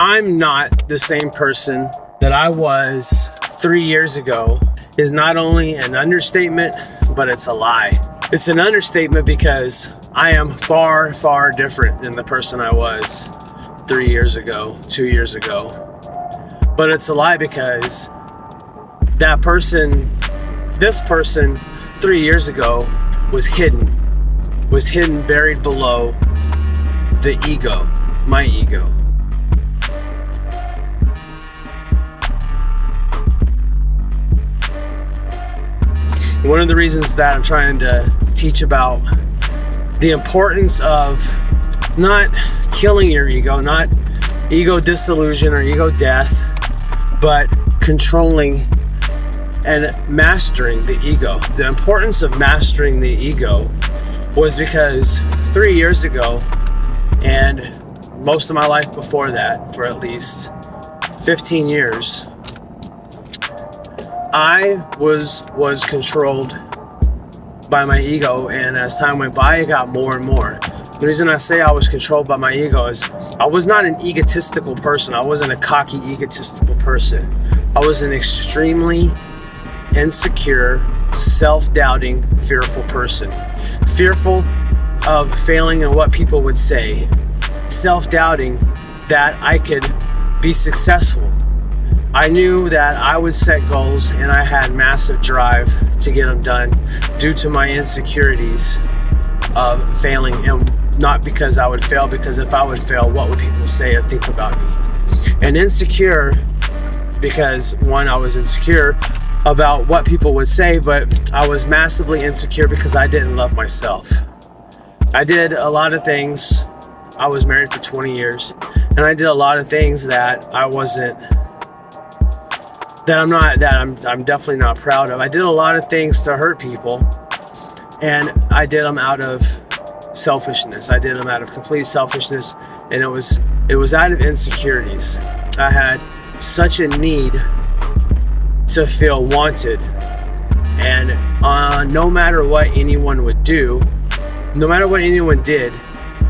I'm not the same person that I was 3 years ago is not only an understatement, but it's a lie. It's an understatement because I am far, far different than the person I was 3 years ago, 2 years ago. But it's a lie because that person, this person 3 years ago was hidden, buried below the ego, my ego. One of the reasons that I'm trying to teach about the importance of not killing your ego, not ego dissolution or ego death, but controlling and mastering the ego. The importance of mastering the ego was because 3 years ago, and most of my life before that, for at least 15 years, I was controlled by my ego, and as time went by, it got more and more. The reason I say I was controlled by my ego is I was not an egotistical person. I wasn't a cocky, egotistical person. I was an extremely insecure, self-doubting, fearful person. Fearful of failing and what people would say. Self-doubting that I could be successful. I knew that I would set goals and I had massive drive to get them done due to my insecurities of failing, and not because I would fail, because if I would fail, what would people say or think about me? And insecure because, one, I was insecure about what people would say, but I was massively insecure because I didn't love myself. I did a lot of things. I was married for 20 years, and I did a lot of things that I'm definitely not proud of. I did a lot of things to hurt people, and I did them out of selfishness. I did them out of complete selfishness, and it was out of insecurities. I had such a need to feel wanted, and no matter what anyone would do, no matter what anyone did,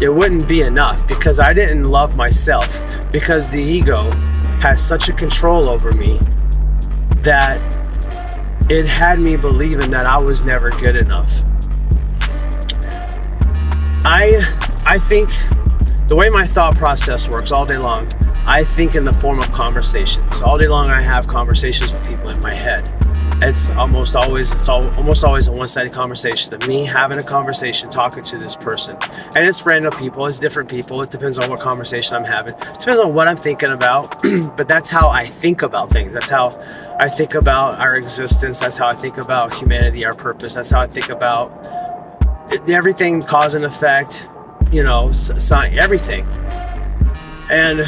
it wouldn't be enough because I didn't love myself, because the ego has such a control over me that it had me believing that I was never good enough. I think the way my thought process works all day long, I think in the form of conversations. All day long I have conversations with people in my head. It's almost always a one-sided conversation of me having a conversation, talking to this person. And it's random people, it's different people. It depends on what conversation I'm having. It depends on what I'm thinking about. But that's how I think about things. That's how I think about our existence. That's how I think about humanity, our purpose. That's how I think about everything, cause and effect, everything. And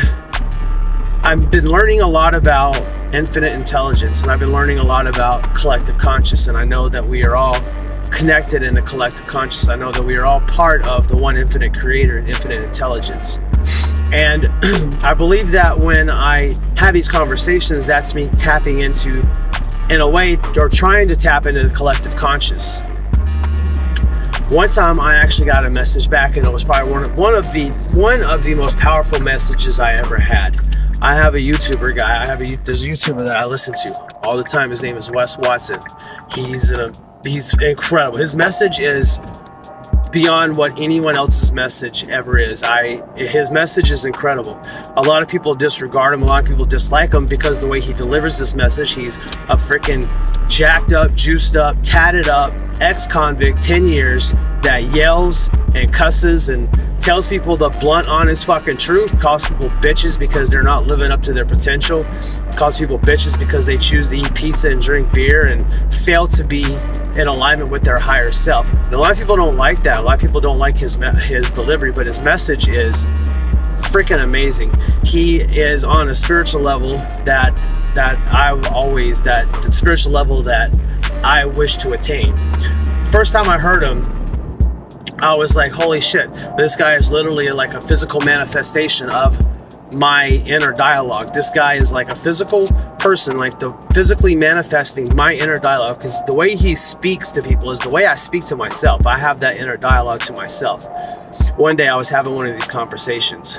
I've been learning a lot about infinite intelligence, and I've been learning a lot about collective conscious, and I know that we are all connected in a collective conscious. I know that we are all part of the one infinite creator and infinite intelligence. And I believe that when I have these conversations, that's me tapping into, in a way, or trying to tap into the collective conscious. One time I actually got a message back, and it was probably one of the most powerful messages I ever had. I have a YouTuber guy. There's a YouTuber that I listen to all the time. His name is Wes Watson. He's incredible. His message is beyond what anyone else's message ever is. His message is incredible. A lot of people disregard him. A lot of people dislike him because the way he delivers this message, he's a freaking jacked up, juiced up, tatted up ex-convict, 10 years, that yells and cusses and tells people the blunt, honest fucking truth, calls people bitches because they're not living up to their potential, calls people bitches because they choose to eat pizza and drink beer and fail to be in alignment with their higher self. And a lot of people don't like that. A lot of people don't like his delivery, but his message is freaking amazing. He is on a spiritual level that the spiritual level that I wish to attain. First time I heard him, I was like, holy shit, this guy is literally like a physical manifestation of my inner dialogue. This guy is like a physical person, like the physically manifesting my inner dialogue, because the way he speaks to people is the way I speak to myself. I have that inner dialogue to myself. One day I was having one of these conversations